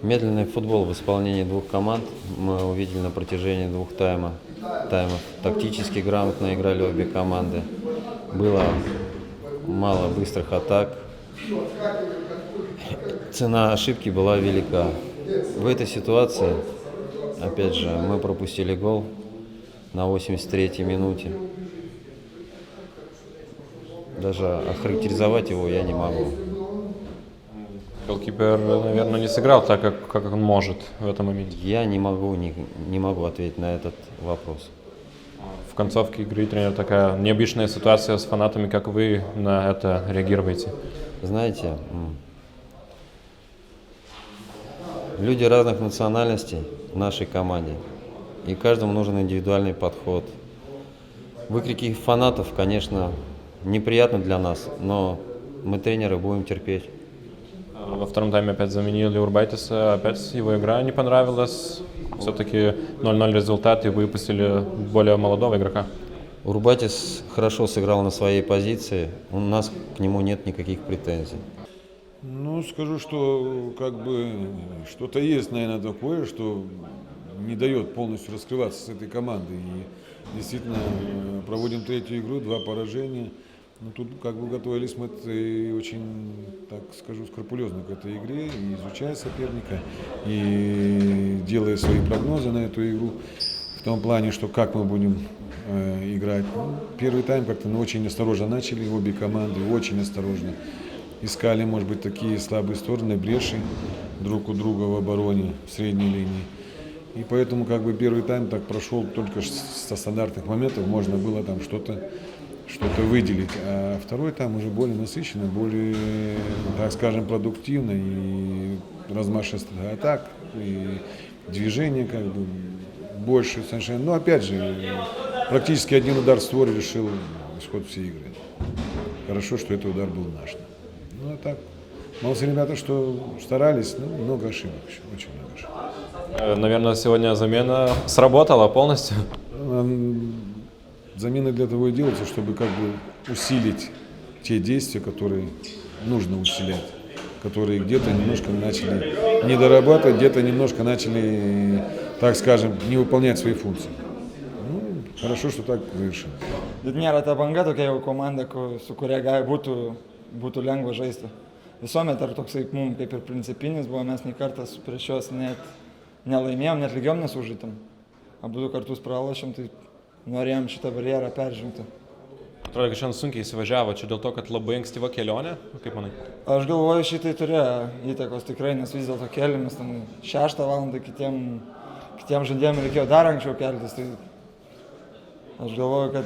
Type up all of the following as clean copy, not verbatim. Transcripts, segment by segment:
Медленный футбол в исполнении двух команд мы увидели на протяжении двух таймов. Тактически грамотно играли обе команды. Было мало быстрых атак. Цена ошибки была велика. В этой ситуации, опять же, мы пропустили гол на 83-й минуте. Даже охарактеризовать его я не могу. Голкипер, наверное, не сыграл так, как он может в этом моменте. Я не могу ответить на этот вопрос. В концовке игры тренер такая необычная ситуация с фанатами, как вы на это реагируете? Знаете, люди разных национальностей в нашей команде, и каждому нужен индивидуальный подход. Выкрики фанатов, конечно, неприятно для нас, но мы, тренеры, будем терпеть. Во втором тайме опять заменили Урбайтиса, опять его игра не понравилась. Все-таки 0-0 результат, и выпустили более молодого игрока. Урбайтис хорошо сыграл на своей позиции, у нас к нему нет никаких претензий. Ну, скажу, что как бы что-то есть, наверное, такое, что не дает полностью раскрываться с этой командой. И действительно, проводим третью игру, 2 поражения. Но тут как бы готовились мы очень, так скажу, скрупулезно к этой игре, и изучая соперника, и делая свои прогнозы на эту игру. В том плане, что как мы будем играть. Ну, первый тайм как-то очень осторожно начали, обе команды очень осторожно. Искали, может быть, такие слабые стороны, бреши друг у друга в обороне, в средней линии. И поэтому как бы первый тайм так прошел только со стандартных моментов, можно было там что-то выделить. А второй тайм уже более насыщенный, более, так скажем, продуктивный и размашистый атак, и движение как бы больше совершенно. Но опять же, практически один удар в створ решил исход всей игры. Хорошо, что этот удар был наш. Ну а так, молодцы ребята, что старались, но много ошибок еще, очень много ошибок. Наверное, сегодня замена сработала полностью. Замена для того и делается, чтобы как бы усилить те действия, которые нужно усилять, которые где-то немножко начали недорабатывать, где-то немножко начали, так скажем, не выполнять свои функции. Nu, хорошо, что так завершилось. Bet nėra ta banga tokia jau komanda, su kuria būtų lengva žaisti. Visuomet ar toksai mums kaip ir principinis buvo, mes nei kartas prieš juos net nelaimėjom, net lygiom nesužaitėm. Abu kartus pralošėm, tai norėjom šitą barjerą peržengti. Atrodo, kad šiandien sunkiai įsivažiavo, čia dėl to, kad labai ankstyva kelionė, kaip manai? Aš galvoju, šitai turėjo įtakos tikrai, nes vis dėlto kėlėmės ten 6 valandą, kitiem žaidėjim reikėjo dar anksčiau keltis, tai aš galvoju, kad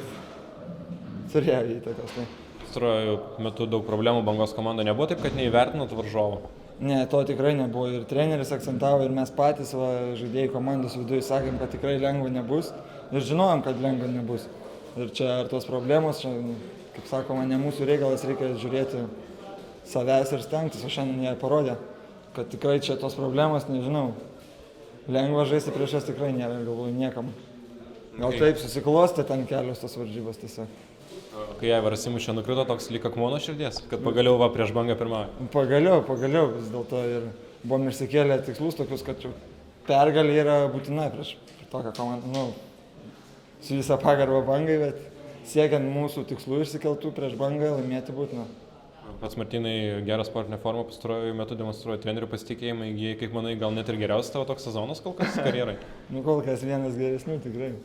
turėjo įtakos. Tai. Pastaruoju metu daug problemų Bangos komanda nebuvo, taip kad neįvertinot varžovo. Ne, to tikrai nebuvo ir treneris akcentavo ir mes patys žaidėjai komandos viduje sakėm, kad tikrai lengva nebus ir žinojom, kad lengva nebus. Ir čia ar tos problemos, čia, kaip sakoma, ne mūsų reikalas, reikia žiūrėti savęs ir stengtis, o šiandien jie parodė, kad tikrai čia tos problemos, nežinau, lengva žaisti prieš jas tikrai nėra, galvoju, niekam. Gal taip susiklostė ten kelios tos varžybos tiesiog. Kai Aivaras įmušė, nukrito toks lyg akmuo nuo širdies, kad pagaliau va prieš Bangą pirmauja. Pagaliau vis dėlto ir buvom išsikėlę tikslus tokius, kad pergalė yra būtina prieš tokią komandą. Nu, su visą pagarbą Bangai, bet siekiant mūsų tikslų išsikeltų prieš Bangą laimėti būtina. Pats Martynai gerą sportinę formą pastaruoju metu demonstruoja, trenerių pasitikėjimą įgyja, kaip manai, gal net ir geriausias tavo toks sezonas kol kas karjerai? Nu kol kas vienas geresnių tikrai.